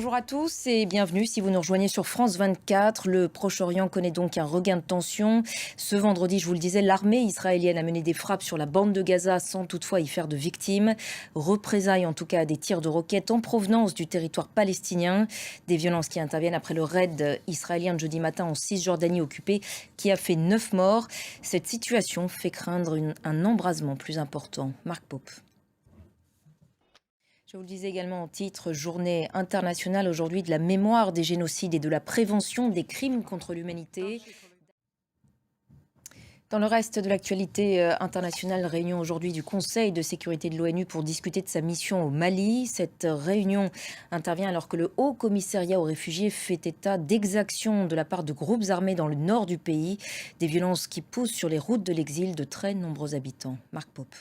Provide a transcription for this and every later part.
Bonjour à tous et bienvenue si vous nous rejoignez sur France 24. Le Proche-Orient connaît donc un regain de tension. Ce vendredi, je vous le disais, l'armée israélienne a mené des frappes sur la bande de Gaza sans toutefois y faire de victimes. Représailles en tout cas à des tirs de roquettes en provenance du territoire palestinien. Des violences qui interviennent après le raid israélien de jeudi matin en Cisjordanie occupée qui a fait 9 morts. Cette situation fait craindre un embrasement plus important. Marc Pope. Je vous le disais également en titre, journée internationale aujourd'hui de la mémoire des génocides et de la prévention des crimes contre l'humanité. Dans le reste de l'actualité internationale, réunion aujourd'hui du Conseil de sécurité de l'ONU pour discuter de sa mission au Mali. Cette réunion intervient alors que le Haut Commissariat aux réfugiés fait état d'exactions de la part de groupes armés dans le nord du pays. Des violences qui poussent sur les routes de l'exil de très nombreux habitants. Marc Pope.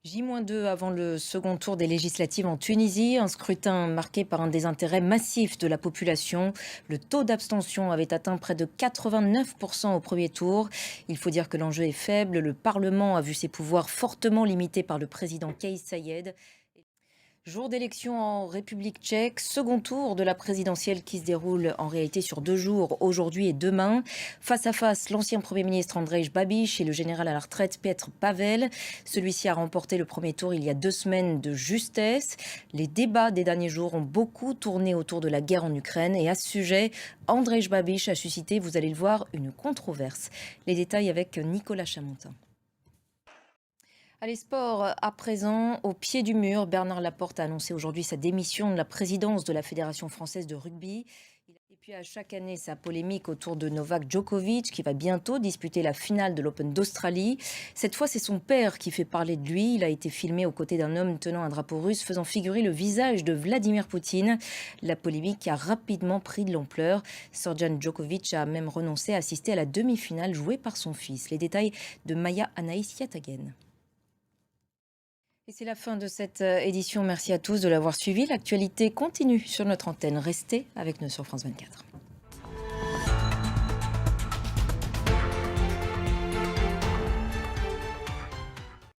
J-2 avant le second tour des législatives en Tunisie, un scrutin marqué par un désintérêt massif de la population. Le taux d'abstention avait atteint près de 89% au premier tour. Il faut dire que l'enjeu est faible. Le Parlement a vu ses pouvoirs fortement limités par le président Kais Saied. Jour d'élection en République tchèque, second tour de la présidentielle qui se déroule en réalité sur 2 jours, aujourd'hui et demain. Face à face, l'ancien Premier ministre Andrej Babiš et le général à la retraite Petr Pavel. Celui-ci a remporté le premier tour il y a 2 semaines de justesse. Les débats des derniers jours ont beaucoup tourné autour de la guerre en Ukraine et à ce sujet, Andrej Babiš a suscité, vous allez le voir, une controverse. Les détails avec Nicolas Chamontin. Allez, sport à présent, au pied du mur, Bernard Laporte a annoncé aujourd'hui sa démission de la présidence de la Fédération française de rugby. Et puis à chaque année, sa polémique autour de Novak Djokovic qui va bientôt disputer la finale de l'Open d'Australie. Cette fois, c'est son père qui fait parler de lui. Il a été filmé aux côtés d'un homme tenant un drapeau russe faisant figurer le visage de Vladimir Poutine. La polémique a rapidement pris de l'ampleur. Srdjan Djokovic a même renoncé à assister à la demi-finale jouée par son fils. Les détails de Maya Anaïs Yatagen. Et c'est la fin de cette édition. Merci à tous de l'avoir suivi. L'actualité continue sur notre antenne. Restez avec nous sur France 24.